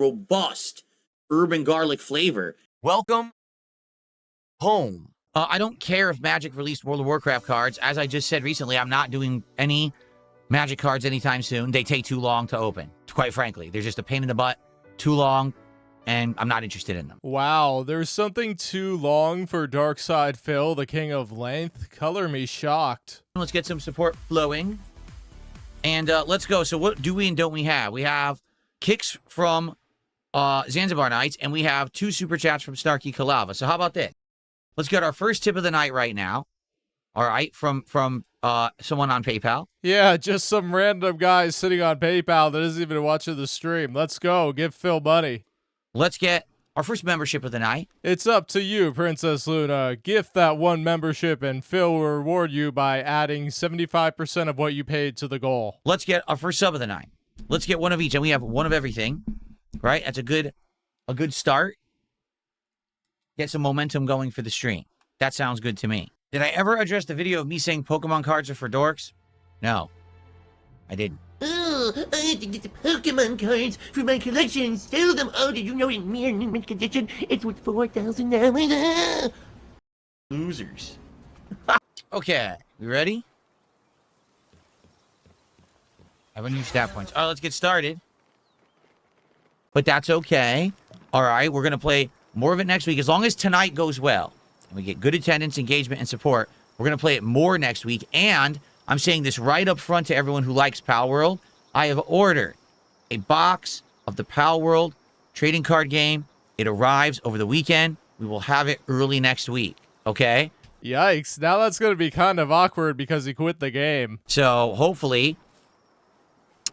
robust urban garlic flavor. Welcome home. I don't care if Magic released World of Warcraft cards. As I just said recently, I'm not doing any Magic cards anytime soon. They take too long to open, quite frankly. They're just a pain in the butt, too long, and I'm not interested in them. Wow, there's something too long for Darkside Phil, the king of length. Color me shocked. Let's get some support flowing. And let's go. So what do we and don't we have? We have kicks from Zanzibar Nights, and we have 2 super chats from Snarky Kalava. So how about this? Let's get our first tip of the night right now. All right, from someone on PayPal. Yeah, just some random guy sitting on PayPal that isn't even watching the stream. Let's go. Give Phil money. Let's get our first membership of the night. It's up to you, Princess Luna. Gift that 1 membership and Phil will reward you by adding 75% of what you paid to the goal. Let's get our first sub of the night. Let's get 1 of each, and we have 1 of everything. Right? That's a good start. Get some momentum going for the stream. That sounds good to me. Did I ever address the video of me saying Pokemon cards are for dorks? No, I didn't. Oh, I had to get the Pokemon cards for my collection and sell them. Oh, did you know in mere mint condition it's worth $4,000? Losers. Okay, we ready? I have a new stat points. All right, let's get started. But that's okay. All right, we're going to play more of it next week. As long as tonight goes well and we get good attendance, engagement, and support, we're going to play it more next week. And I'm saying this right up front to everyone who likes Palworld. I have ordered a box of the Palworld trading card game. It arrives over the weekend. We will have it early next week, okay? Yikes, now that's going to be kind of awkward because he quit the game. So hopefully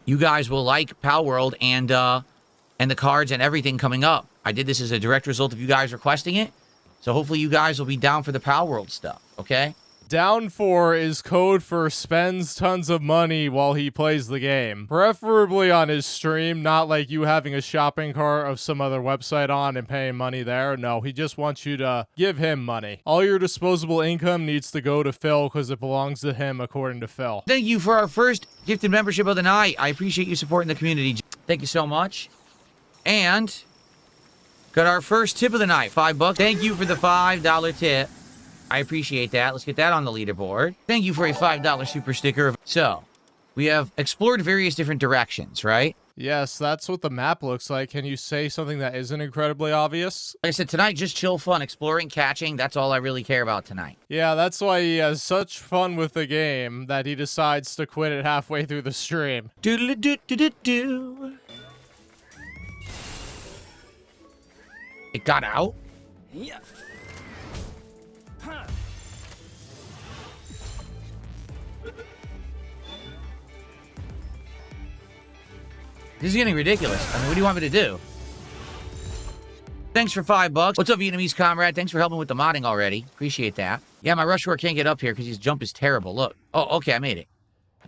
you guys will like Palworld and the cards and everything coming up. I did this as a direct result of you guys requesting it. So hopefully you guys will be down for the Palworld stuff, okay? Down for is code for spends tons of money while he plays the game. Preferably on his stream, not like you having a shopping cart of some other website on and paying money there. No, he just wants you to give him money. All your disposable income needs to go to Phil because it belongs to him according to Phil. Thank you for our first gifted membership of the night. I appreciate you supporting the community. Thank you so much. And got our first tip of the night, $5. Thank you for the $5 tip. I appreciate that. Let's get that on the leaderboard. Thank you for a $5 super sticker. So, we have explored various different directions, right? Yes, that's what the map looks like. Can you say something that isn't incredibly obvious? Like I said, tonight, just chill fun, exploring, catching. That's all I really care about tonight. Yeah, that's why he has such fun with the game that he decides to quit it halfway through the stream. Doodle-doo-doo-doo-doo. It got out? Yeah. This is getting ridiculous. I mean, what do you want me to do? Thanks for $5. What's up, Vietnamese comrade? Thanks for helping with the modding already. Appreciate that. Yeah, my rush can't get up here because his jump is terrible. Look. Oh, okay, I made it.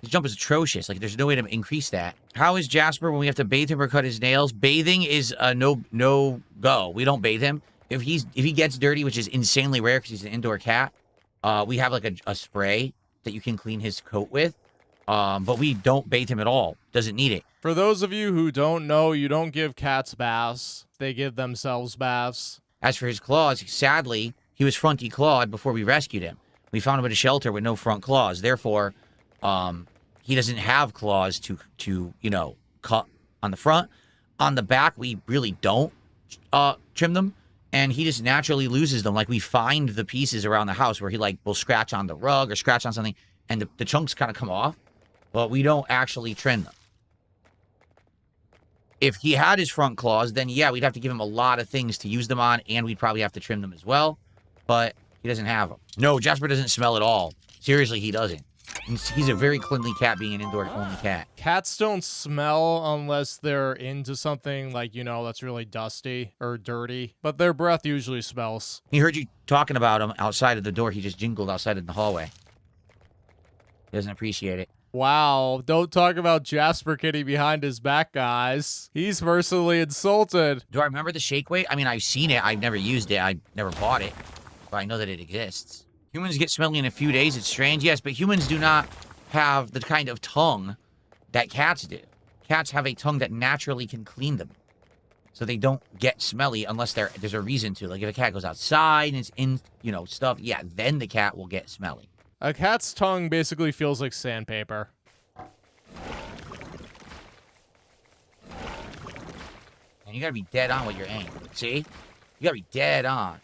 His jump is atrocious. Like, there's no way to increase that. How is Jasper when we have to bathe him or cut his nails? Bathing is a no-go. We don't bathe him. If he gets dirty, which is insanely rare because he's an indoor cat, we have, like, a spray that you can clean his coat with. But we don't bathe him at all. Doesn't need it. For those of you who don't know, you don't give cats baths. They give themselves baths. As for his claws, sadly, he was front declawed before we rescued him. We found him at a shelter with no front claws. Therefore, he doesn't have claws to you know, cut on the front. On the back, we really don't trim them. And he just naturally loses them. Like, we find the pieces around the house where he, like, will scratch on the rug or scratch on something, and the chunks kind of come off. But we don't actually trim them. If he had his front claws, then yeah, we'd have to give him a lot of things to use them on, and we'd probably have to trim them as well. But he doesn't have them. No, Jasper doesn't smell at all. Seriously, he doesn't. He's a very cleanly cat, being an indoor-only cat. Cats don't smell unless they're into something, like, you know, that's really dusty or dirty. But their breath usually smells. He heard you talking about him outside of the door. He just jingled outside in the hallway. He doesn't appreciate it. Wow, don't talk about Jasper Kitty behind his back, guys. He's mercilessly insulted. Do I remember the shake weight? I mean, I've seen it. I've never used it. I never bought it. But I know that it exists. Humans get smelly in a few days. It's strange. Yes, but humans do not have the kind of tongue that cats do. Cats have a tongue that naturally can clean them. so they don't get smelly unless there's a reason to. Like if a cat goes outside and it's in, you know, stuff, yeah, then the cat will get smelly. A cat's tongue basically feels like sandpaper. And you gotta be dead on with your aim. See? You gotta be dead on.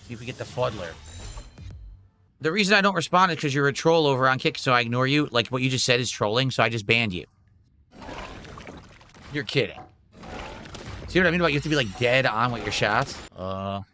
See if we get the fuddler. The reason I don't respond is because you're a troll over on Kick, so I ignore you. Like, what you just said is trolling, so I just banned you. You're kidding. See what I mean about you have to be, like, dead on with your shots?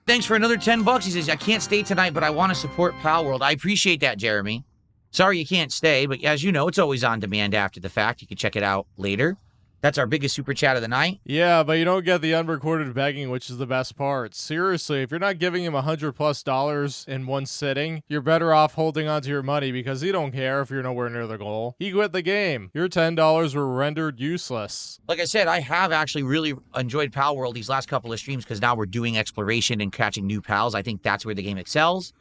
Thanks for another 10 bucks. He says, I can't stay tonight, but I want to support Palworld. I appreciate that, Jeremy. Sorry you can't stay, but as you know, it's always on demand after the fact. You can check it out later. That's our biggest super chat of the night. Yeah, but you don't get the unrecorded begging, which is the best part. Seriously, if you're not giving him $100+ in one sitting, you're better off holding onto your money because he don't care if you're nowhere near the goal. He quit the game. Your $10 were rendered useless. Like I said, I have actually really enjoyed Palworld these last couple of streams because now we're doing exploration and catching new pals. I think that's where the game excels.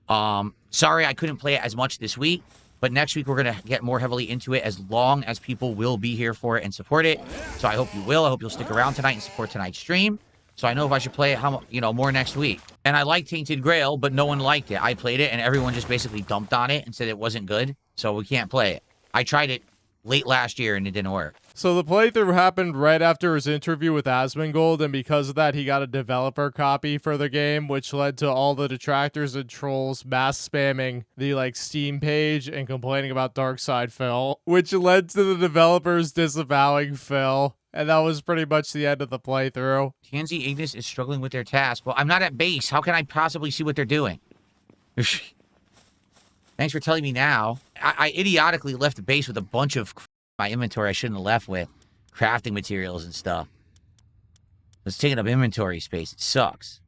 Sorry I couldn't play it as much this week. But next week, we're going to get more heavily into it as long as people will be here for it and support it. So I hope you will. I hope you'll stick around tonight and support tonight's stream. So I know if I should play it, more next week. And I like Tainted Grail, but no one liked it. I played it, and everyone just basically dumped on it and said it wasn't good. So we can't play it. I tried it late last year, and it didn't work. So the playthrough happened right after his interview with Asmongold, and because of that, he got a developer copy for the game, which led to all the detractors and trolls mass spamming the Steam page and complaining about Darkside Phil, which led to the developers disavowing Phil. And that was pretty much the end of the playthrough. Tansy Ignis is struggling with their task. Well, I'm not at base. How can I possibly see what they're doing? Thanks for telling me now. I idiotically left the base with a bunch of my inventory I shouldn't have left with. Crafting materials and stuff. It's taking up inventory space. It sucks.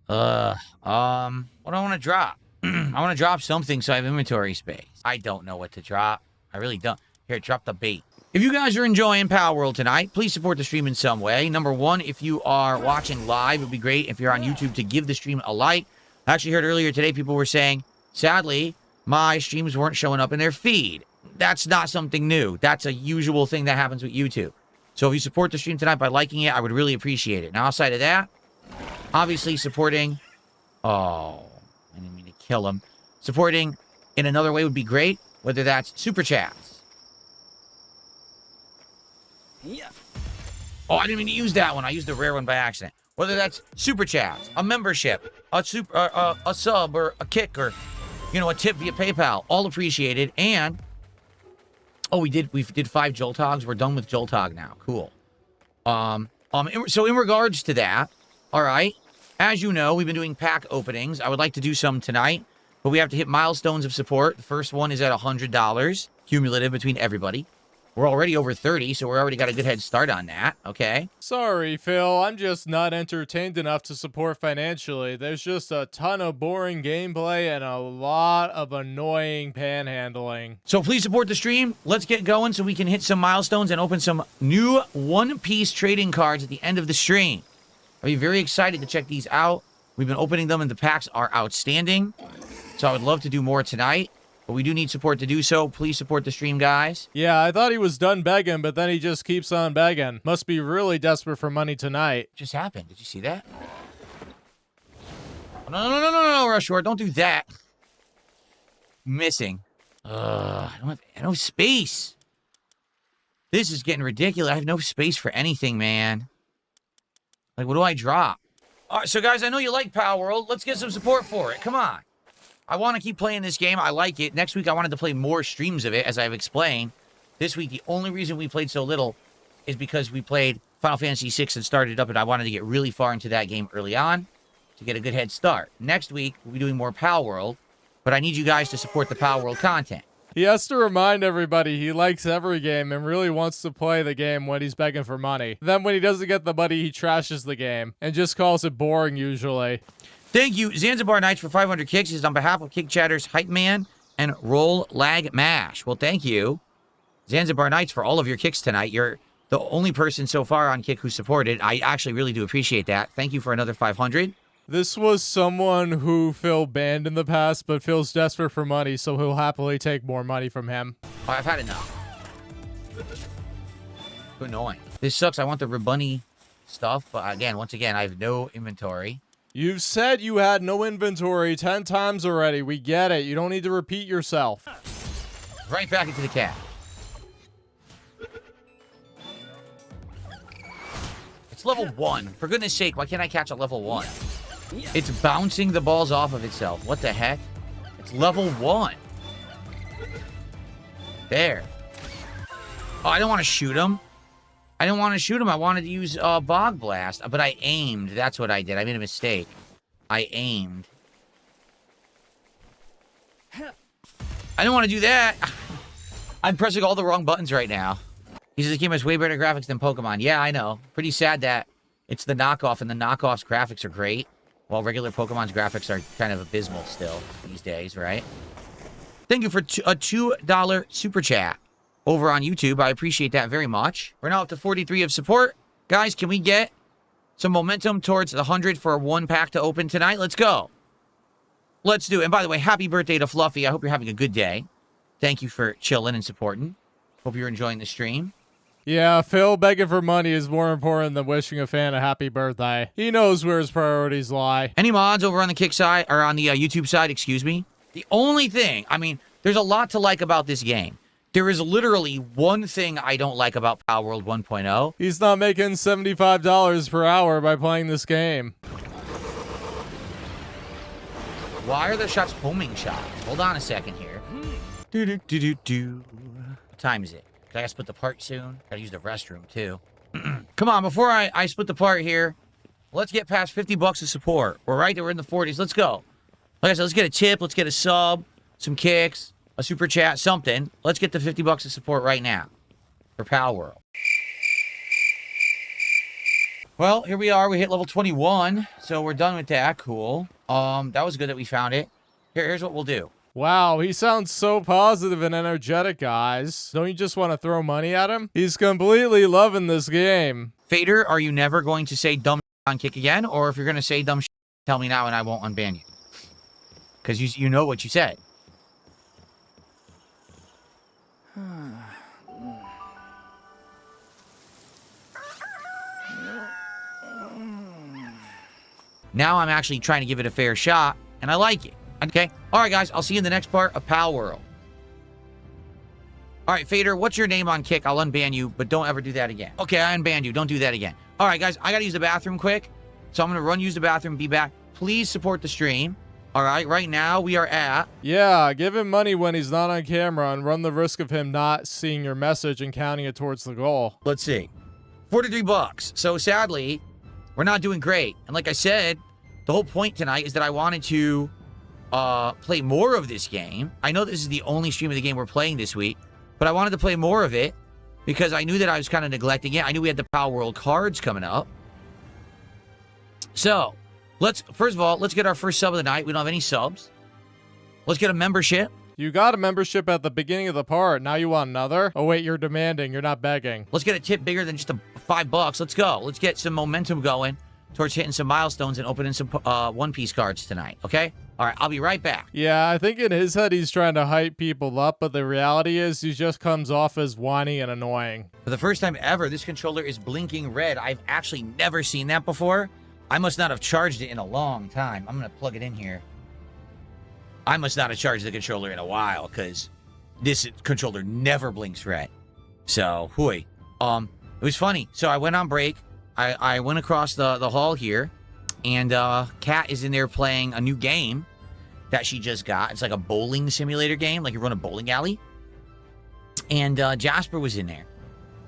What do I want to drop? I want to drop something so I have inventory space. I don't know what to drop. I really don't. Here, drop the bait. If you guys are enjoying Palworld tonight, please support the stream in some way. Number one, if you are watching live, it would be great if you're on YouTube to give the stream a like. I actually heard earlier today people were saying, sadly, my streams weren't showing up in their feed. That's not something new. That's a usual thing that happens with YouTube. So if you support the stream tonight by liking it, I would really appreciate it. Now, outside of that, obviously supporting... Oh, I didn't mean to kill him. Supporting in another way would be great, whether that's super chats. Yeah. Oh, I didn't mean to use that one. I used the rare one by accident. Whether that's super chats, a membership, a sub, or a kick, or a tip via PayPal, all appreciated. And we did 5 Joltogs. We're done with Joltog now. Cool. So in regards to that, all right, as you know, we've been doing pack openings. I would like to do some tonight, but we have to hit milestones of support. The first one is at $100 cumulative between everybody. We're already over 30, so we're already got a good head start on that, okay? Sorry, Phil. I'm just not entertained enough to support financially. There's just a ton of boring gameplay and a lot of annoying panhandling. So please support the stream. Let's get going so we can hit some milestones and open some new one-piece trading cards at the end of the stream. I'll be very excited to check these out. We've been opening them, and the packs are outstanding. So I would love to do more tonight. But we do need support to do so. Please support the stream, guys. Yeah, I thought he was done begging, but then he just keeps on begging. Must be really desperate for money tonight. What just happened? Did you see that? No, Rushmore. Don't do that. Missing. I don't have space. This is getting ridiculous. I have no space for anything, man. Like, what do I drop? All right, so guys, I know you like Palworld. Let's get some support for it. Come on. I want to keep playing this game. I like it. Next week, I wanted to play more streams of it, as I've explained. This week, the only reason we played so little is because we played Final Fantasy VI and started up, and I wanted to get really far into that game early on to get a good head start. Next week, we'll be doing more Palworld, but I need you guys to support the Palworld content. He has to remind everybody he likes every game and really wants to play the game when he's begging for money. Then when he doesn't get the money, he trashes the game and just calls it boring usually. Thank you, Zanzibar Knights, for 500 kicks. This is on behalf of Kick Chatter's Hype Man and Roll Lag Mash. Well, thank you, Zanzibar Knights, for all of your kicks tonight. You're the only person so far on Kick who supported. I actually really do appreciate that. Thank you for another 500. This was someone who Phil banned in the past, but Phil's desperate for money, so he'll happily take more money from him. Oh, I've had enough. Too annoying. This sucks. I want the Rabunny stuff, but again, once again, I have no inventory. You've said you had no inventory 10 times already. We get it. You don't need to repeat yourself. Right back into the cat. It's level 1. For goodness sake, why can't I catch a level 1? It's bouncing the balls off of itself. What the heck? It's level 1. There. Oh, I don't want to shoot him. I didn't want to shoot him. I wanted to use Bog Blast, but I aimed. That's what I did. I made a mistake. I aimed. I don't want to do that. I'm pressing all the wrong buttons right now. He says the game has way better graphics than Pokemon. Yeah, I know. Pretty sad that it's the knockoff, and the knockoff's graphics are great, while regular Pokemon's graphics are kind of abysmal still these days, right? Thank you for a $2 super chat over on YouTube. I appreciate that very much. We're now up to 43 of support. Guys, can we get some momentum towards the 100 for one pack to open tonight? Let's go. Let's do it. And by the way, happy birthday to Fluffy. I hope you're having a good day. Thank you for chilling and supporting. Hope you're enjoying the stream. Yeah, Phil begging for money is more important than wishing a fan a happy birthday. He knows where his priorities lie. Any mods over on the Kick side, or on the YouTube side, excuse me? The only thing, I mean, there's a lot to like about this game. There is literally one thing I don't like about Palworld 1.0. He's not making $75 per hour by playing this game. Why are the shots homing shots? Hold on a second here. Do-do-do-do-do. What time is it? I gotta split the part soon. Gotta use the restroom, too. Come on, before I split the part here, let's get past 50 bucks of support. We're right there. We're in the 40s. Let's go. Like I said, let's get a tip. Let's get a sub, some kicks, a super chat, something. Let's get the 50 bucks of support right now for Palworld. Well, here we are. We hit level 21, so we're done with that. Cool. That was good that we found it. Here's what we'll do. Wow, he sounds so positive and energetic, guys. Don't you just want to throw money at him? He's completely loving this game. Fader, are you never going to say dumb on Kick again? Or if you're going to say dumb tell me now and I won't unban you. Because you know what you said. Now I'm actually trying to give it a fair shot, and I like it. Okay? All right, guys, I'll see you in the next part of Palworld. All right, Fader, what's your name on Kick? I'll unban you, but don't ever do that again. Okay, I unbanned you. Don't do that again. All right, guys, I got to use the bathroom quick, so I'm going to run use the bathroom, be back. Please support the stream. All right, right now we are at... Yeah, give him money when he's not on camera and run the risk of him not seeing your message and counting it towards the goal. Let's see. 43 bucks. So sadly, we're not doing great. And like I said, the whole point tonight is that I wanted to play more of this game. I know this is the only stream of the game we're playing this week, but I wanted to play more of it because I knew that I was kind of neglecting it. I knew we had the Palworld cards coming up. So, first of all, let's get our first sub of the night. We don't have any subs. Let's get a membership. You got a membership at the beginning of the part. Now you want another? Oh, wait, you're demanding. You're not begging. Let's get a tip bigger than just $5. Let's go. Let's get some momentum going towards hitting some milestones and opening some One Piece cards tonight, okay? All right, I'll be right back. Yeah, I think in his head he's trying to hype people up, but the reality is he just comes off as whiny and annoying. For the first time ever, this controller is blinking red. I've actually never seen that before. I must not have charged it in a long time. I'm going to plug it in here. I must not have charged the controller in a while because this controller never blinks red. So, hooey. It was funny. So I went on break. I went across the hall here, and Kat is in there playing a new game that she just got. It's like a bowling simulator game, like you run a bowling alley. And Jasper was in there.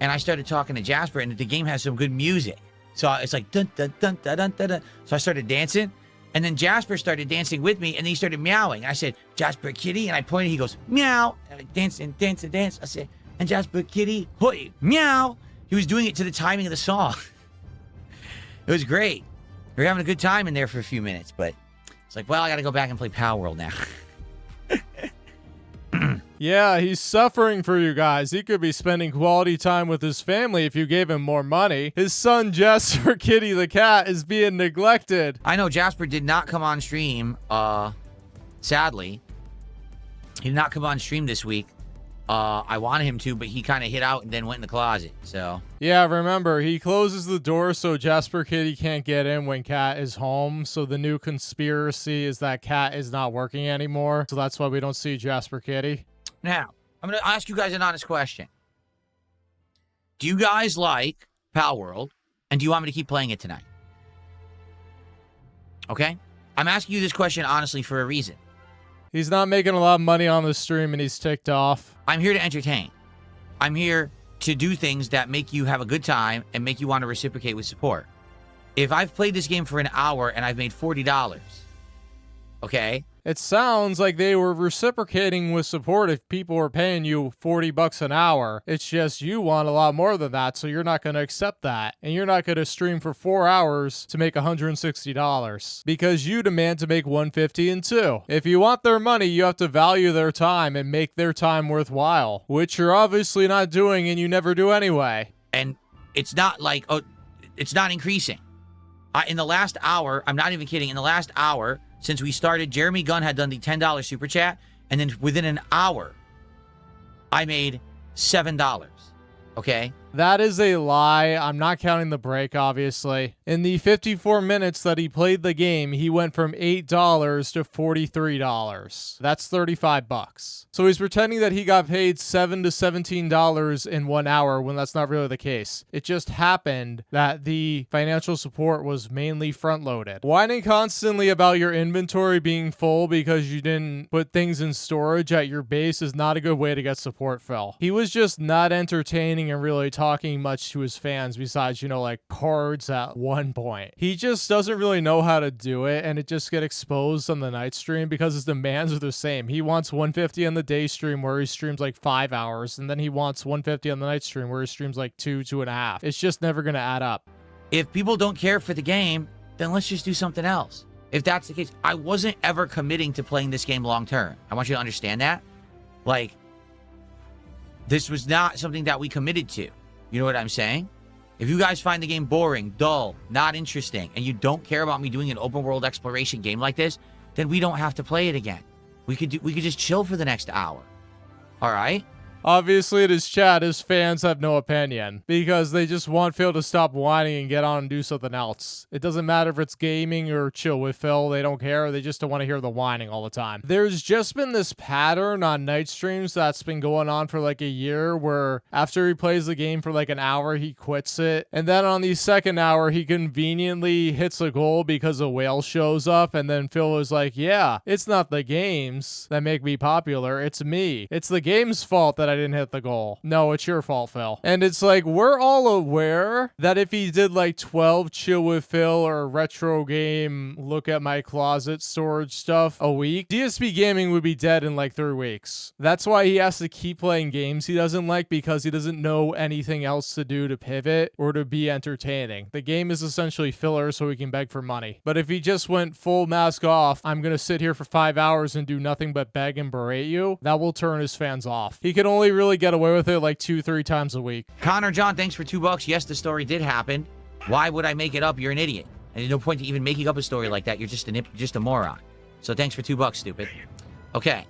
And I started talking to Jasper, and the game has some good music. So it's like dun dun dun dun dun dun dun. So I started dancing, and then Jasper started dancing with me, and then he started meowing. I said, "Jasper kitty," and I pointed. He goes, "Meow." And I danced and danced and danced. I said, "And Jasper kitty, hoy, meow." He was doing it to the timing of the song. It was great. We were having a good time in there for a few minutes, but it's like, well, I got to go back and play Palworld now. Yeah, he's suffering for you guys. He could be spending quality time with his family if you gave him more money. His son, Jasper Kitty the cat, is being neglected. I know Jasper did not come on stream, sadly. He did not come on stream this week. I wanted him to, but he kind of hid out and then went in the closet, so. Yeah, remember, he closes the door so Jasper Kitty can't get in when Cat is home. So the new conspiracy is that Cat is not working anymore. So that's why we don't see Jasper Kitty. Now, I'm going to ask you guys an honest question. Do you guys like Palworld, and do you want me to keep playing it tonight? Okay? I'm asking you this question honestly for a reason. He's not making a lot of money on the stream and he's ticked off. I'm here to entertain. I'm here to do things that make you have a good time and make you want to reciprocate with support. If I've played this game for an hour and I've made $40, okay? It sounds like they were reciprocating with support if people were paying you $40 an hour. It's just you want a lot more than that, so you're not going to accept that. And you're not going to stream for 4 hours to make $160 because you demand to make $150 and $2. If you want their money, you have to value their time and make their time worthwhile, which you're obviously not doing and you never do anyway. And it's not like, oh, it's not increasing. In the last hour, I'm not even kidding, in the last hour, since we started, Jeremy Gunn had done the $10 super chat, and then within an hour, I made $7. Okay? That is a lie. I'm not counting the break, obviously. In the 54 minutes that he played the game, he went from $8 to $43. That's $35. So he's pretending that he got paid $7 to $17 in 1 hour when that's not really the case. It just happened that the financial support was mainly front-loaded. Whining constantly about your inventory being full because you didn't put things in storage at your base is not a good way to get support, Phil. He was just not entertaining and really talking much to his fans besides, you know, like cards at one point. He just doesn't really know how to do it, and it just get exposed on the night stream because his demands are the same. He wants 150 on the day stream where he streams like 5 hours, and then he wants 150 on the night stream where he streams like 2.5. It's just never gonna add up. If people don't care for the game, then let's just do something else. If that's the case, I wasn't ever committing to playing this game long term. I want you to understand that. Like, this was not something that we committed to. You know what I'm saying? If you guys find the game boring, dull, not interesting, and you don't care about me doing an open world exploration game like this, then we don't have to play it again. We could just chill for the next hour. All right? Obviously, in his chat, his fans have no opinion because they just want Phil to stop whining and get on and do something else. It doesn't matter if it's gaming or chill with Phil. They don't care. They just don't want to hear the whining all the time. There's just been this pattern on night streams that's been going on for like a year where after he plays the game for like an hour, he quits it. And then on the second hour, he conveniently hits a goal because a whale shows up. And then Phil is like, yeah, it's not the games that make me popular. It's me. It's the game's fault that I didn't hit the goal. No, it's your fault, Phil. And it's like, we're all aware that if he did like 12 chill with Phil or retro game, look at my closet storage stuff a week, DSP gaming would be dead in like 3 weeks. That's why he has to keep playing games he doesn't like, because he doesn't know anything else to do to pivot or to be entertaining. The game is essentially filler so he can beg for money. But if he just went full mask off, I'm gonna sit here for 5 hours and do nothing but beg and berate you, that will turn his fans off. He can only really get away with it like 2-3 times a week. Connor John, thanks for $2. Yes, the story did happen. Why would I make it up? You're an idiot. And there's no point to even making up a story like that. You're just a moron. So thanks for $2, stupid. Okay.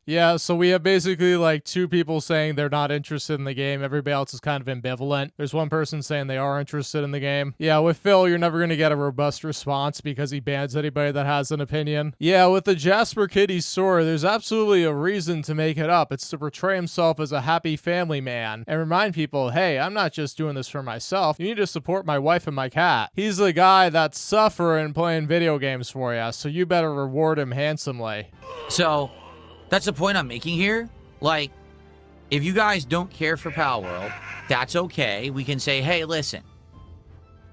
Yeah, so we have basically like 2 people saying they're not interested in the game. Everybody else is kind of ambivalent. There's one person saying they are interested in the game. Yeah, with Phil, you're never going to get a robust response because he bans anybody that has an opinion. Yeah, with the Jasper Kitty story, there's absolutely a reason to make it up. It's to portray himself as a happy family man and remind people, hey, I'm not just doing this for myself. You need to support my wife and my cat. He's the guy that's suffering playing video games for you, so you better reward him handsomely. So that's the point I'm making here. Like, if you guys don't care for Palworld, that's okay. We can say, hey, listen,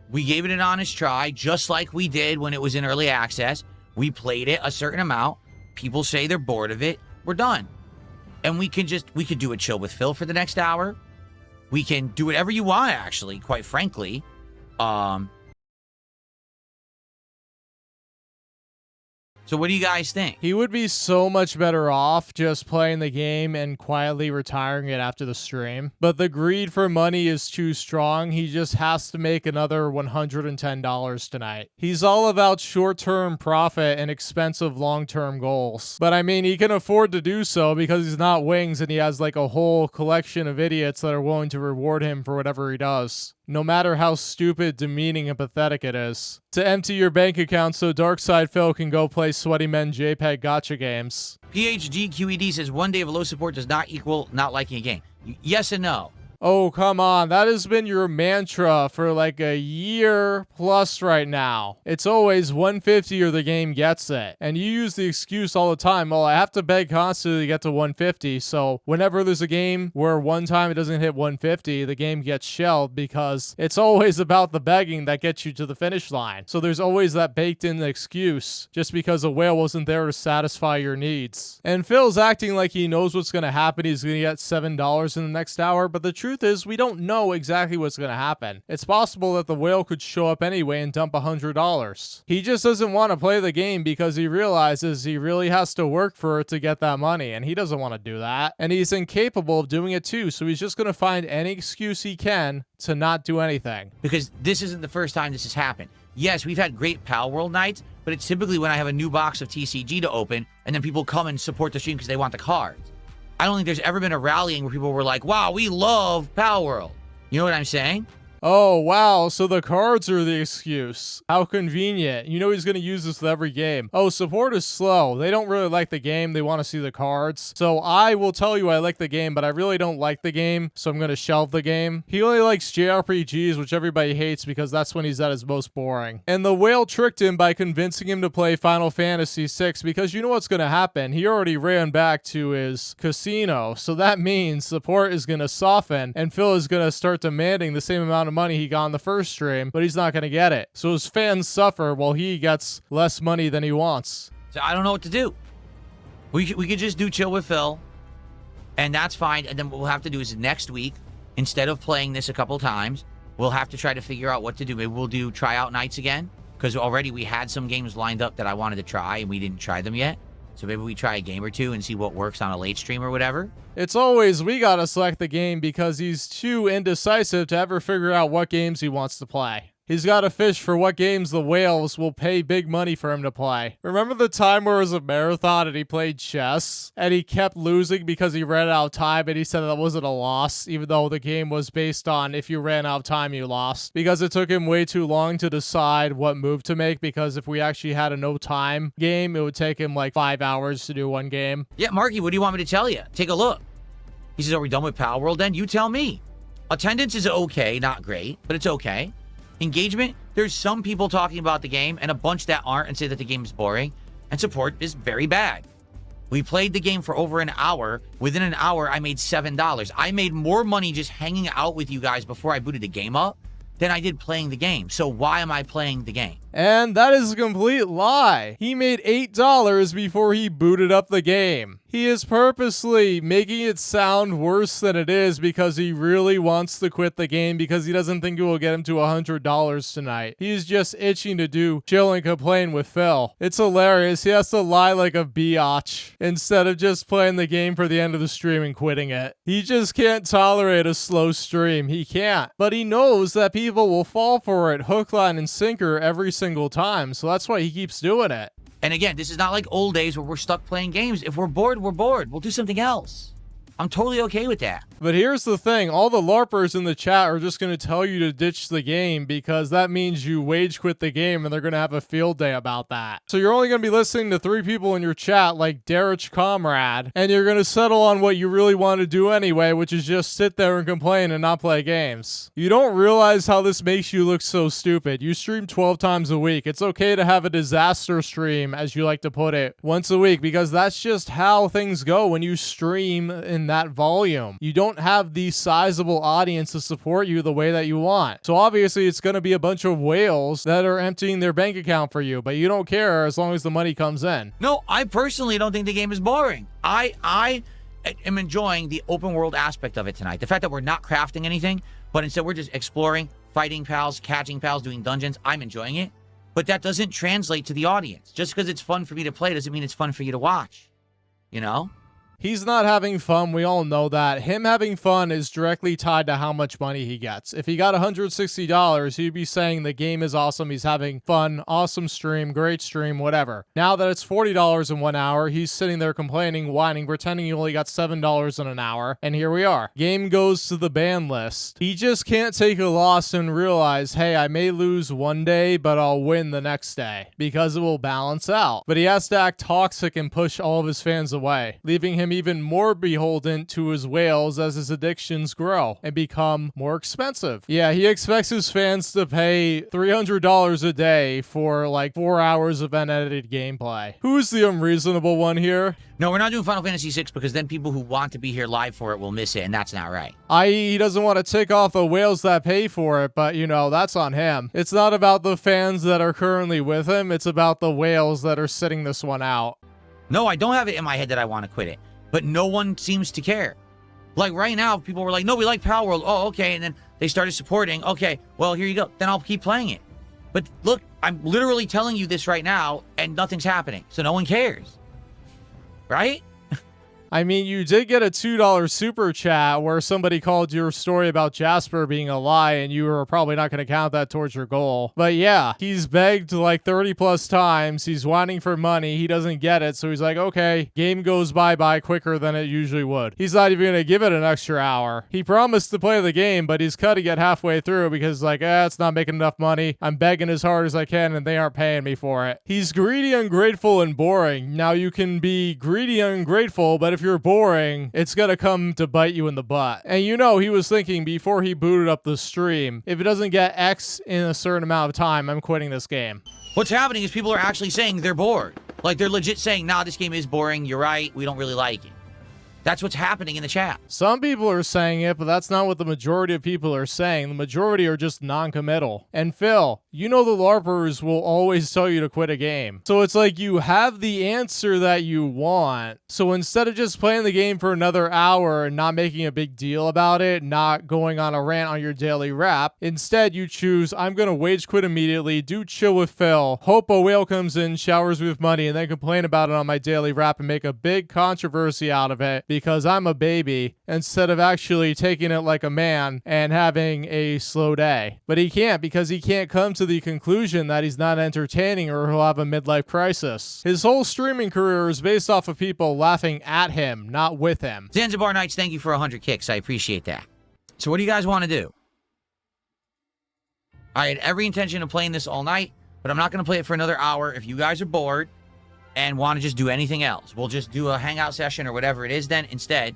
we gave it an honest try, just like we did when it was in early access. We played it a certain amount. People say they're bored of it. We're done. And we could do a chill with Phil for the next hour. We can do whatever you want, actually, quite frankly. So what do you guys think? He would be so much better off just playing the game and quietly retiring it after the stream. But the greed for money is too strong. He just has to make another $110 tonight. He's all about short-term profit and expensive long-term goals. But I mean, he can afford to do so because he's not Wings and he has like a whole collection of idiots that are willing to reward him for whatever he does, no matter how stupid, demeaning, and pathetic it is. To empty your bank account so Darkside Phil can go play Sweaty Men JPEG gacha games. PhD QED says 1 day of low support does not equal not liking a game. Yes and no. Oh, come on. That has been your mantra for like a year plus right now. It's always 150 or the game gets it. And you use the excuse all the time, well, I have to beg constantly to get to 150. So whenever there's a game where one time it doesn't hit 150, the game gets shelved because it's always about the begging that gets you to the finish line. So there's always that baked in excuse just because a whale wasn't there to satisfy your needs. And Phil's acting like he knows what's going to happen. He's going to get $7 in the next hour, but the truth is we don't know exactly what's going to happen. It's possible that the whale could show up anyway and dump $100. He just doesn't want to play the game because he realizes he really has to work for it to get that money, and he doesn't want to do that. And he's incapable of doing it too, so he's just going to find any excuse he can to not do anything. Because this isn't the first time this has happened. Yes, we've had great Palworld nights, but it's typically when I have a new box of TCG to open, and then people come and support the stream because they want the cards. I don't think there's ever been a rallying where people were like, wow, we love Palworld. You know what I'm saying? Oh, wow, so the cards are the excuse. How convenient. You know he's going to use this with every game. Oh, support is slow. They don't really like the game. They want to see the cards. So I will tell you I like the game, but I really don't like the game, so I'm going to shelve the game. He only likes JRPGs, which everybody hates because that's when he's at his most boring. And the whale tricked him by convincing him to play Final Fantasy VI because you know what's going to happen. He already ran back to his casino, so that means support is going to soften, and Phil is going to start demanding the same amount of money he got on the first stream, but he's not going to get it. So his fans suffer while he gets less money than he wants. So I don't know what to do. We could just do chill with Phil, and that's fine. And then what we'll have to do is next week, instead of playing this a couple times, we'll have to try to figure out what to do. Maybe we'll do tryout nights again, because already we had some games lined up that I wanted to try, and we didn't try them yet. So maybe we try a game or two and see what works on a late stream or whatever. It's always we gotta select the game because he's too indecisive to ever figure out what games he wants to play. He's got to fish for what games the whales will pay big money for him to play. Remember the time where it was a marathon and he played chess and he kept losing because he ran out of time, and he said that wasn't a loss, even though the game was based on if you ran out of time, you lost, because it took him way too long to decide what move to make, because if we actually had a no time game, it would take him like 5 hours to do one game. Yeah, Marky, what do you want me to tell you? Take a look. He says, are we done with Palworld then? You tell me. Attendance is okay, not great, but it's okay. Engagement, there's some people talking about the game and a bunch that aren't and say that the game is boring. And support is very bad. We played the game for over an hour. Within an hour, I made $7. I made more money just hanging out with you guys before I booted the game up than I did playing the game. So why am I playing the game? And that is a complete lie. He made $8 before he booted up the game. He is purposely making it sound worse than it is because he really wants to quit the game because he doesn't think it will get him to $100 tonight. He's just itching to do chill and complain with Phil. It's hilarious. He has to lie like a biatch instead of just playing the game for the end of the stream and quitting it. He just can't tolerate a slow stream. He can't. But he knows that people will fall for it hook, line, and sinker every single time, so that's why he keeps doing it. And again, this is not like old days where we're stuck playing games. If we're bored, we're bored. We'll do something else. I'm totally okay with that. But here's the thing, all the LARPers in the chat are just going to tell you to ditch the game because that means you wage quit the game and they're going to have a field day about that. So you're only going to be listening to 3 people in your chat like Derek Comrade, and you're going to settle on what you really want to do anyway, which is just sit there and complain and not play games. You don't realize how this makes you look so stupid. You stream 12 times a week. It's okay to have a disaster stream, as you like to put it, once a week, because that's just how things go when you stream in that volume. You don't have the sizable audience to support you the way that you want. So obviously it's going to be a bunch of whales that are emptying their bank account for you, but you don't care as long as the money comes in. No, I personally don't think the game is boring. I am enjoying the open world aspect of it tonight. The fact that we're not crafting anything, but instead we're just exploring, fighting pals, catching pals, doing dungeons. I'm enjoying it. But that doesn't translate to the audience. Just because it's fun for me to play doesn't mean it's fun for you to watch. You know? He's not having fun. We all know that. Him having fun is directly tied to how much money he gets. If he got $160, he'd be saying the game is awesome. He's having fun. Awesome stream. Great stream. Whatever. Now that it's $40 in 1 hour, he's sitting there complaining, whining, pretending he only got $7 in an hour. And here we are. Game goes to the ban list. He just can't take a loss and realize, hey, I may lose one day, but I'll win the next day. Because it will balance out. But he has to act toxic and push all of his fans away, leaving him even more beholden to his whales as his addictions grow and become more expensive. Yeah, he expects his fans to pay $300 a day for like 4 hours of unedited gameplay. Who's the unreasonable one here? No, we're not doing Final Fantasy VI because then people who want to be here live for it will miss it, and that's not right. I.e., he doesn't want to tick off the whales that pay for it, but, you know, that's on him. It's not about the fans that are currently with him. It's about the whales that are sitting this one out. No, I don't have it in my head that I want to quit it. But no one seems to care. Like right now, people were like, no, we like Palworld. Oh, okay. And then they started supporting. Okay, well, here you go. Then I'll keep playing it. But look, I'm literally telling you this right now, and nothing's happening. So no one cares. Right? I mean, you did get a $2 super chat where somebody called your story about Jasper being a lie, and you were probably not going to count that towards your goal. But yeah, he's begged like 30 plus times. He's whining for money. He doesn't get it. So he's like, okay, game goes by quicker than it usually would. He's not even going to give it an extra hour. He promised to play the game, but he's cutting it halfway through because like, it's not making enough money. I'm begging as hard as I can, and they aren't paying me for it. He's greedy, ungrateful, and boring. Now you can be greedy and ungrateful, but if you're boring, it's gonna come to bite you in the butt. And you know, he was thinking before he booted up the stream, if it doesn't get X in a certain amount of time, I'm quitting this game. What's happening is people are actually saying they're bored. Like they're legit saying, nah, this game is boring. You're right. We don't really like it. That's what's happening in the chat. Some people are saying it, but that's not what the majority of people are saying. The majority are just non-committal. And Phil, you know the LARPers will always tell you to quit a game. So it's like you have the answer that you want. So instead of just playing the game for another hour and not making a big deal about it, not going on a rant on your daily rap, instead you choose, I'm going to wage quit immediately, do chill with Phil, hope a whale comes in, showers me with money, and then complain about it on my daily rap and make a big controversy out of it because I'm a baby, instead of actually taking it like a man and having a slow day. But he can't, because he can't come to the conclusion that he's not entertaining or he'll have a midlife crisis. His whole streaming career is based off of people laughing at him, not with him. Zanzibar Knights, thank you for 100 kicks. I appreciate that. So what do you guys want to do? I had every intention of playing this all night, but I'm not going to play it for another hour. If you guys are bored and want to just do anything else, we'll just do a hangout session or whatever it is then instead,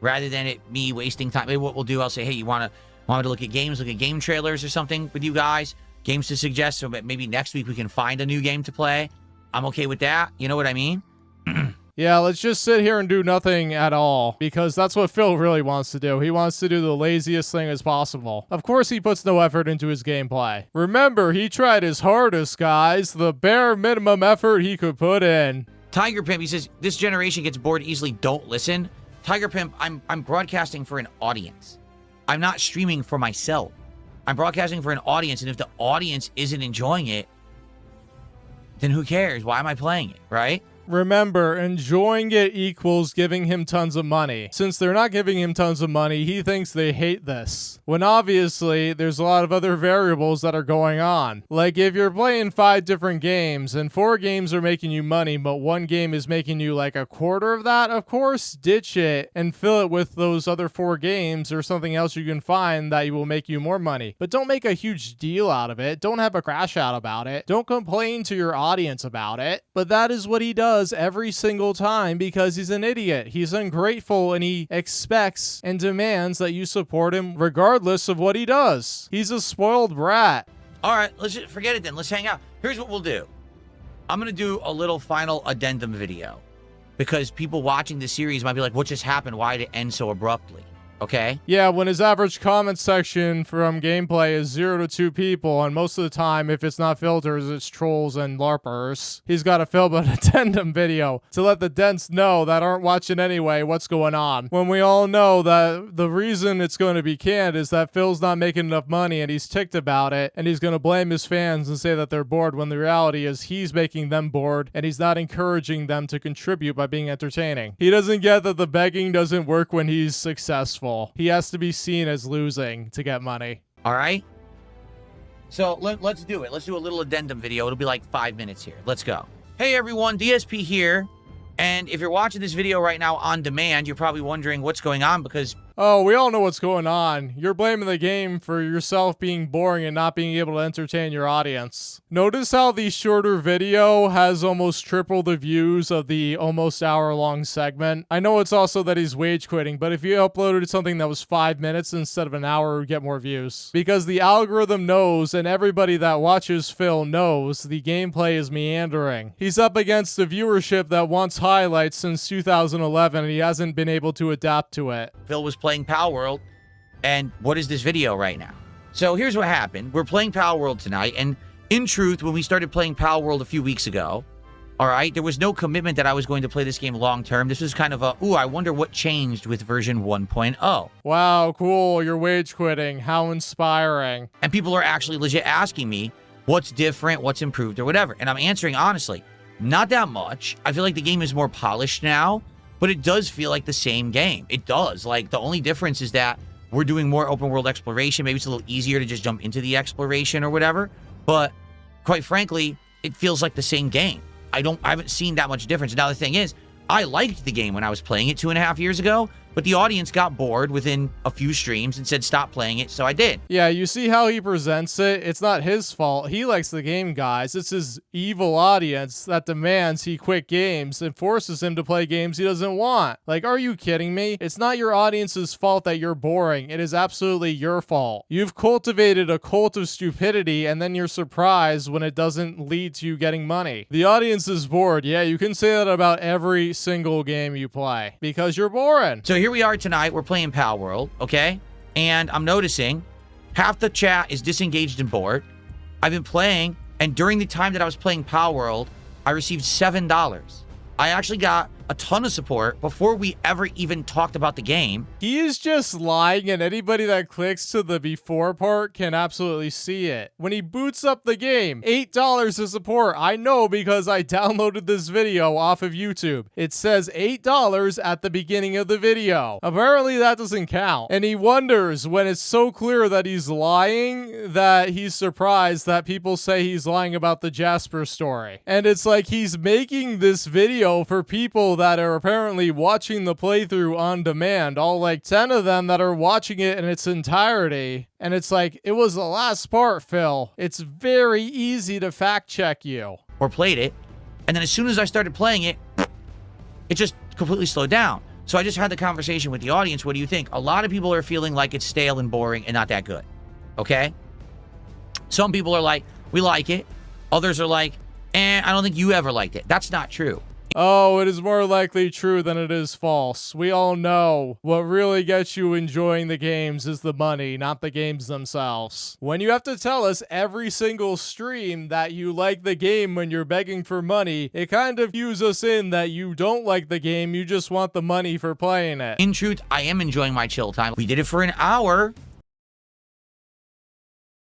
rather than it me wasting time. Maybe what we'll do, I'll say, hey, you want me to look at game trailers or something with you guys, games to suggest, so maybe next week we can find a new game to play. I'm okay with that. You know what I mean? Yeah, let's just sit here and do nothing at all, because that's what Phil really wants to do. He wants to do the laziest thing as possible. Of course, he puts no effort into his gameplay. Remember, he tried his hardest, guys. The bare minimum effort he could put in. Tiger Pimp, he says, this generation gets bored easily, don't listen. Tiger Pimp, I'm broadcasting for an audience. I'm not streaming for myself. I'm broadcasting for an audience, and if the audience isn't enjoying it, then who cares? Why am I playing it, right? Remember, enjoying it equals giving him tons of money. Since they're not giving him tons of money, he thinks they hate this. When obviously, there's a lot of other variables that are going on. Like if you're playing 5 different games and 4 games are making you money, but 1 game is making you like a quarter of that, of course, ditch it and fill it with those other 4 games or something else you can find that will make you more money. But don't make a huge deal out of it. Don't have a crash out about it. Don't complain to your audience about it. But that is what he does every single time because he's an idiot. He's ungrateful and he expects and demands that you support him regardless of what he does. He's a spoiled brat. All right, let's just forget it then. Let's hang out. Here's what we'll do. I'm going to do a little final addendum video because people watching the series might be like, what just happened? Why did it end so abruptly? okay? Yeah, when his average comment section from gameplay is 0 to 2 people, and most of the time, if it's not filters, it's trolls and LARPers, he's got to film an addendum video to let the dents know that aren't watching anyway what's going on. When we all know that the reason it's going to be canned is that Phil's not making enough money and he's ticked about it, and he's going to blame his fans and say that they're bored, when the reality is he's making them bored and he's not encouraging them to contribute by being entertaining. He doesn't get that the begging doesn't work when he's successful. He has to be seen as losing to get money. All right? So let's do it. Let's do a little addendum video. It'll be like 5 minutes here. Let's go. Hey everyone, DSP here. And if you're watching this video right now on demand, you're probably wondering what's going on because... Oh, we all know what's going on. You're blaming the game for yourself being boring and not being able to entertain your audience. Notice how the shorter video has almost triple the views of the almost hour-long segment. I know it's also that he's wage quitting, but if you uploaded something that was 5 minutes instead of an hour, it would get more views. Because the algorithm knows, and everybody that watches Phil knows, the gameplay is meandering. He's up against a viewership that wants highlights since 2011, and he hasn't been able to adapt to it. Phil was playing Palworld, and what is this video right now? So here's what happened. We're playing Palworld tonight, and in truth, when we started playing Palworld a few weeks ago, all right, there was no commitment that I was going to play this game long term. This was kind of a, ooh, I wonder what changed with version 1.0. Wow, cool, you're wage quitting. How inspiring. And people are actually legit asking me what's different, what's improved, or whatever. And I'm answering honestly, not that much. I feel like the game is more polished now, but it does feel like the same game. It does. Like, the only difference is that we're doing more open world exploration. Maybe it's a little easier to just jump into the exploration or whatever. But quite frankly, it feels like the same game. I haven't seen that much difference. Now, the thing is, I liked the game when I was playing it 2.5 years ago, but the audience got bored within a few streams and said, stop playing it, so I did. Yeah, you see how he presents it? It's not his fault. He likes the game, guys. It's his evil audience that demands he quit games and forces him to play games he doesn't want. Like, are you kidding me? It's not your audience's fault that you're boring. It is absolutely your fault. You've cultivated a cult of stupidity, and then you're surprised when it doesn't lead to you getting money. The audience is bored. Yeah, you can say that about every single game you play, because you're boring. So here we are tonight. We're playing Palworld, okay? And I'm noticing half the chat is disengaged and bored. I've been playing, and during the time that I was playing Palworld, I received $7. I actually got a ton of support before we ever even talked about the game. He is just lying, and anybody that clicks to the before part can absolutely see it. When he boots up the game, $8 to support. I know because I downloaded this video off of YouTube. It says $8 at the beginning of the video. Apparently that doesn't count. And he wonders when it's so clear that he's lying that he's surprised that people say he's lying about the Jasper story. And it's like he's making this video for people that are apparently watching the playthrough on demand, all like 10 of them that are watching it in its entirety. And it's like, it was the last part, Phil. It's very easy to fact check you. Or played it, and then as soon as I started playing it, it just completely slowed down. So I just had the conversation with the audience. What do you think? A lot of people are feeling like it's stale and boring and not that good, okay? Some people are like, we like it. Others are like, I don't think you ever liked it. That's not true. Oh, it is more likely true than it is false. We all know what really gets you enjoying the games is the money, not the games themselves. When you have to tell us every single stream that you like the game when you're begging for money, it kind of cues us in that you don't like the game, you just want the money for playing it. In truth, I am enjoying my chill time. We did it for an hour.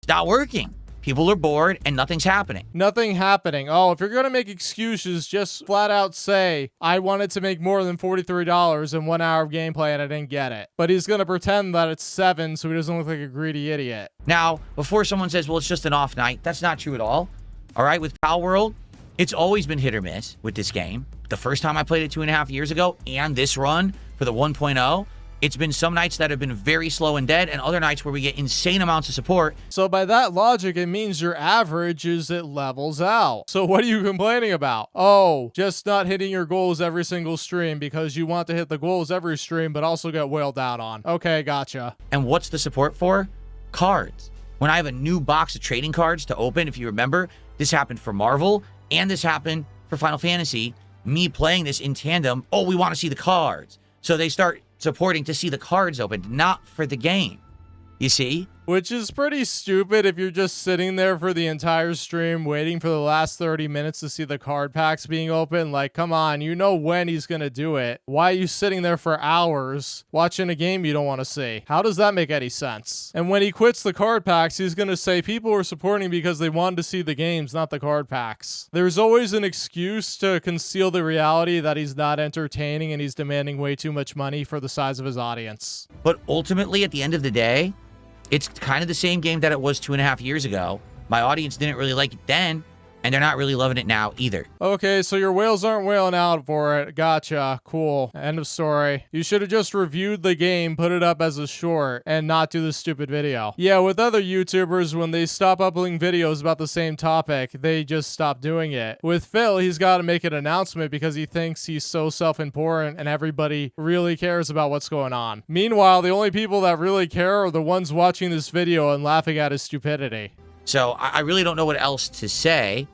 It's not working. People are bored and nothing's happening. Nothing happening. Oh, if you're going to make excuses, just flat out say, I wanted to make more than $43 in 1 hour of gameplay and I didn't get it. But he's going to pretend that it's 7 so he doesn't look like a greedy idiot. Now, before someone says, well, it's just an off night, that's not true at all. All right, with Palworld, it's always been hit or miss with this game. The first time I played it 2.5 years ago and this run for the 1.0, it's been some nights that have been very slow and dead and other nights where we get insane amounts of support. So by that logic, it means your average is it levels out. So what are you complaining about? Oh, just not hitting your goals every single stream because you want to hit the goals every stream but also get wailed out on. Okay, gotcha. And what's the support for? Cards. When I have a new box of trading cards to open, if you remember, this happened for Marvel and this happened for Final Fantasy. Me playing this in tandem, oh, we want to see the cards. So they start supporting to see the cards opened, not for the game. You see? Which is pretty stupid if you're just sitting there for the entire stream waiting for the last 30 minutes to see the card packs being opened. Like, come on, you know when he's gonna do it. Why are you sitting there for hours watching a game you don't want to see? How does that make any sense? And when he quits the card packs, he's gonna say people were supporting because they wanted to see the games, not the card packs. There's always an excuse to conceal the reality that he's not entertaining and he's demanding way too much money for the size of his audience. But ultimately, at the end of the day, it's kind of the same game that it was 2.5 years ago. My audience didn't really like it then, and they're not really loving it now either. Okay, so your whales aren't whaling out for it. Gotcha. Cool. End of story. You should have just reviewed the game, put it up as a short, and not do the stupid video. Yeah, with other YouTubers, when they stop uploading videos about the same topic, they just stop doing it. With Phil, he's got to make an announcement because he thinks he's so self-important and everybody really cares about what's going on. Meanwhile, the only people that really care are the ones watching this video and laughing at his stupidity. So I really don't know what else to say.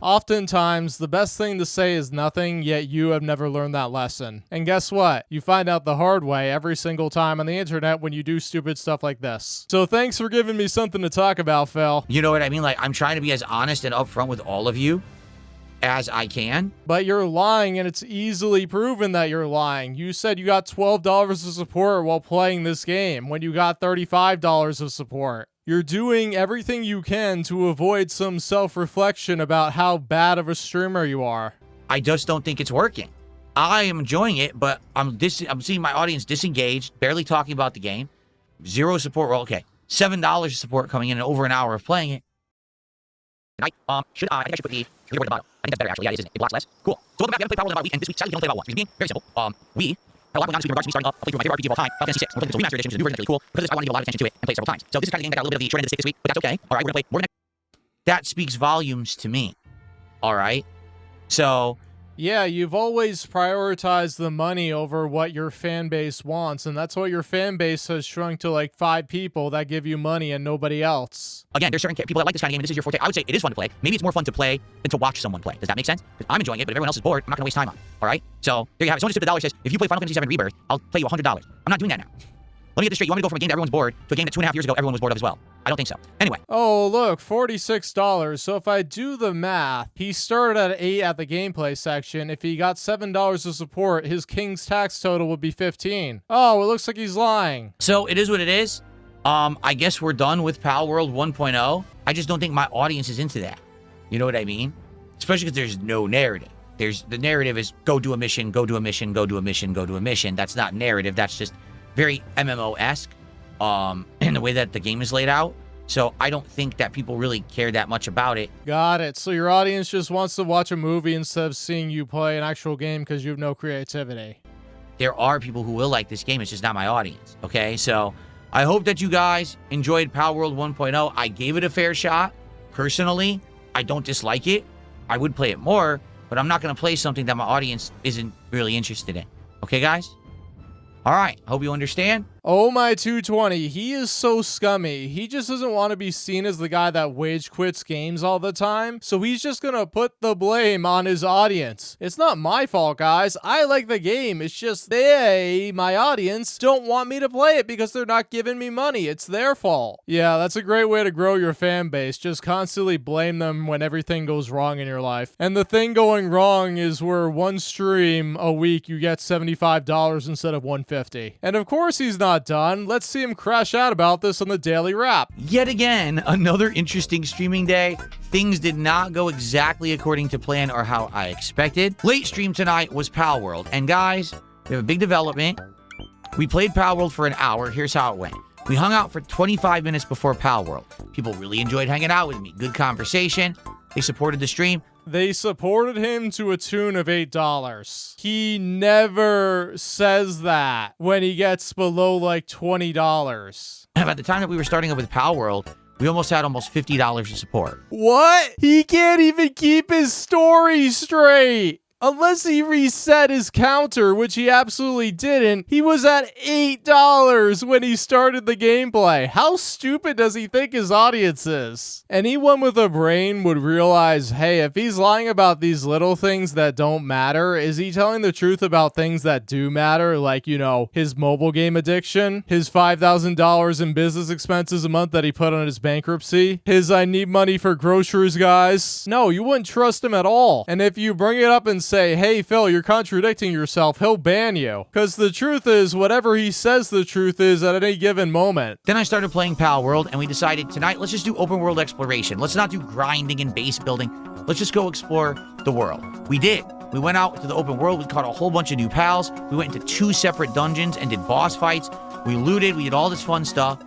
Oftentimes, the best thing to say is nothing, yet you have never learned that lesson. And guess what? You find out the hard way every single time on the internet when you do stupid stuff like this. So thanks for giving me something to talk about, Phil. You know what I mean? Like, I'm trying to be as honest and upfront with all of you as I can. But you're lying, and it's easily proven that you're lying. You said you got $12 of support while playing this game, when you got $35 of support. You're doing everything you can to avoid some self-reflection about how bad of a streamer you are. I just don't think it's working. I am enjoying it, but I'm seeing my audience disengaged, barely talking about the game. Zero support. Well, okay. $7 of support coming in over an hour of playing it. And I think I should put the leaderboard at the bottom. I think that's better, actually. Yeah, it is, isn't it? It blocks less. Cool. So welcome back. We haven't played Palworld in about a week, and this week, sadly, we can only play about one. Reason being, very simple. We had a lot going on this week in regards to me starting up a playthrough of my favorite RPG of all time, Final Fantasy VI. We're playing the remastered edition, which is a new version that's really cool, because I want to give a lot of attention to it and play it several times. So this is kind of the game that got a little bit of the short end of the stick this week, but that's okay. All right, we're going to play more than that speaks volumes to me. All right? So Yeah, you've always prioritized the money over what your fan base wants, and that's why your fan base has shrunk to like 5 people that give you money and nobody else. again, there's certain people that like this kind of game, and this is your forte. I would say it is fun to play. Maybe it's more fun to play than to watch someone play. Does that make sense? Because I'm enjoying it, but if everyone else is bored, I'm not going to waste time on it. All right? So there you have it. Someone just put $1 says, if you play Final Fantasy VII Rebirth, I'll pay you $100. I'm not doing that now. Let me get this straight. You want me to go from a game that everyone's bored to a game that 2.5 years ago everyone was bored of as well? I don't think so. Anyway. Oh, look, $46. So if I do the math, he started at 8 at the gameplay section. If he got $7 of support, his King's tax total would be 15. Oh, it looks like he's lying. So it is what it is. I guess we're done with Palworld 1.0. I just don't think my audience is into that. You know what I mean? Especially because there's no narrative. The narrative is go do a mission, go do a mission, go do a mission, go do a mission. That's not narrative. That's just very MMO-esque in the way that the game is laid out. So I don't think that people really care that much about it. Got it. So your audience just wants to watch a movie instead of seeing you play an actual game because you have no creativity. There are people who will like this game. It's just not my audience. Okay, so I hope that you guys enjoyed Palworld 1.0. I gave it a fair shot. Personally, I don't dislike it. I would play it more, but I'm not going to play something that my audience isn't really interested in. Okay, guys? All right, hope you understand. Oh my 220, he is so scummy. He just doesn't want to be seen as the guy that wage quits games all the time, so he's just gonna put the blame on his audience. It's not my fault, guys. I like the game. It's just they, my audience, don't want me to play it because they're not giving me money. It's their fault. Yeah, that's a great way to grow your fan base. Just constantly blame them when everything goes wrong in your life. And the thing going wrong is where one stream a week you get $75 instead of $150. And of course he's not done. Let's see him crash out about this on the Daily Wrap. Yet again, another interesting streaming day. Things did not go exactly according to plan or how I expected. Late stream tonight was Palworld. And guys, we have a big development. We played Palworld for an hour. Here's how it went. We hung out for 25 minutes before Palworld. People really enjoyed hanging out with me. Good conversation. They supported the stream. They supported him to a tune of $8. He never says that when he gets below like $20. At the time that we were starting up with Palworld, we almost had $50 of support. What? He can't even keep his story straight. Unless he reset his counter, which he absolutely didn't. He was at $8 when he started the gameplay. How stupid does he think his audience is? Anyone with a brain would realize, hey, if he's lying about these little things that don't matter, is he telling the truth about things that do matter? Like, you know, his mobile game addiction, his $5,000 in business expenses a month that he put on his bankruptcy, his I need money for groceries, guys. No, you wouldn't trust him at all. And if you bring it up and say, hey, Phil, you're contradicting yourself, he'll ban you. Because the truth is, whatever he says the truth is at any given moment. Then I started playing Palworld, and we decided tonight, let's just do open world exploration. Let's not do grinding and base building. Let's just go explore the world. We did. We went out to the open world. We caught a whole bunch of new pals. We went into 2 separate dungeons and did boss fights. We looted. We did all this fun stuff.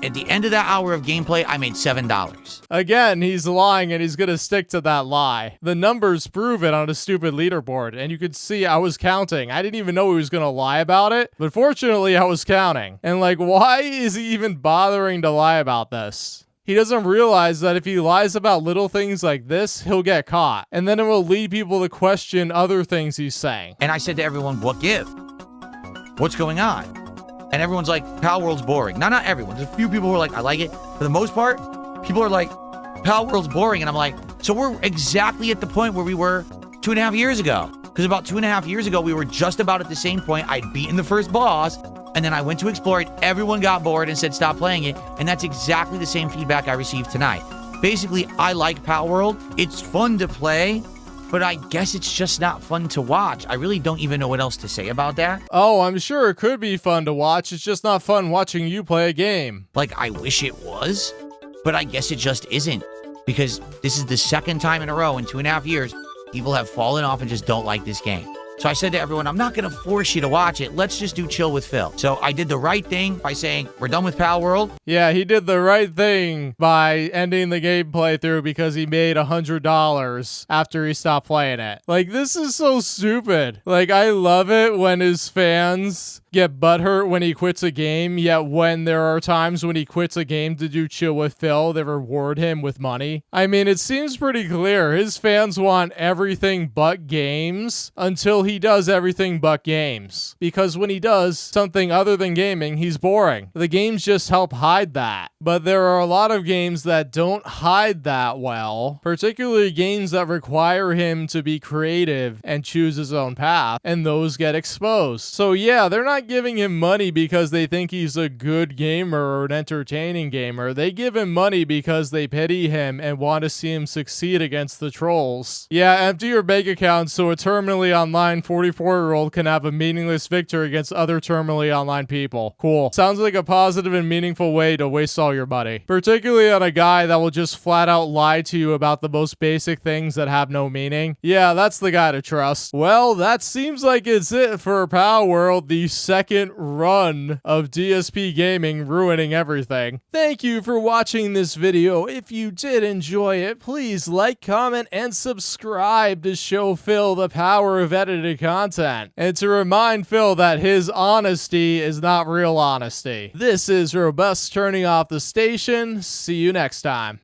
At the end of that hour of gameplay, I made $7. Again, he's lying and he's gonna stick to that lie. The numbers prove it on a stupid leaderboard, and you could see I was counting. I didn't even know he was gonna lie about it, but fortunately I was counting. And like, why is he even bothering to lie about this? He doesn't realize that if he lies about little things like this, he'll get caught. And then it will lead people to question other things he's saying. And I said to everyone, what give? What's going on? And everyone's like, Palworld's boring. Not everyone. There's a few people who are like, I like it. For the most part, people are like, Palworld's boring. And I'm like, so we're exactly at the point where we were 2.5 years ago. Because about 2.5 years ago, we were just about at the same point. I'd beaten the first boss, and then I went to explore it. Everyone got bored and said, stop playing it. And that's exactly the same feedback I received tonight. Basically, I like Palworld. It's fun to play, but I guess it's just not fun to watch. I really don't even know what else to say about that. Oh, I'm sure it could be fun to watch. It's just not fun watching you play a game. Like, I wish it was, but I guess it just isn't. Because this is the second time in a row in 2.5 years, people have fallen off and just don't like this game. So I said to everyone, I'm not going to force you to watch it. Let's just do chill with Phil. So I did the right thing by saying, we're done with Palworld. Yeah, he did the right thing by ending the game playthrough because he made $100 after he stopped playing it. Like, this is so stupid. Like, I love it when his fans get butthurt when he quits a game, yet when there are times when he quits a game to do chill with Phil, they reward him with money. I mean, it seems pretty clear. His fans want everything but games until he does everything but games. Because when he does something other than gaming, he's boring. The games just help hide that. But there are a lot of games that don't hide that well, particularly games that require him to be creative and choose his own path, and those get exposed. So yeah, they're not giving him money because they think he's a good gamer or an entertaining gamer. They give him money because they pity him and want to see him succeed against the trolls. Yeah, empty your bank account so a terminally online 44-year-old can have a meaningless victory against other terminally online people. Cool. Sounds like a positive and meaningful way to waste all your money. Particularly on a guy that will just flat out lie to you about the most basic things that have no meaning. Yeah, that's the guy to trust. Well, that seems like it's it for Palworld, the second run of DSP Gaming ruining everything. Thank you for watching this video. If you did enjoy it, please like, comment, and subscribe to show Phil the power of edited content, and to remind Phil that his honesty is not real honesty. This is Robust turning off the station. See you next time.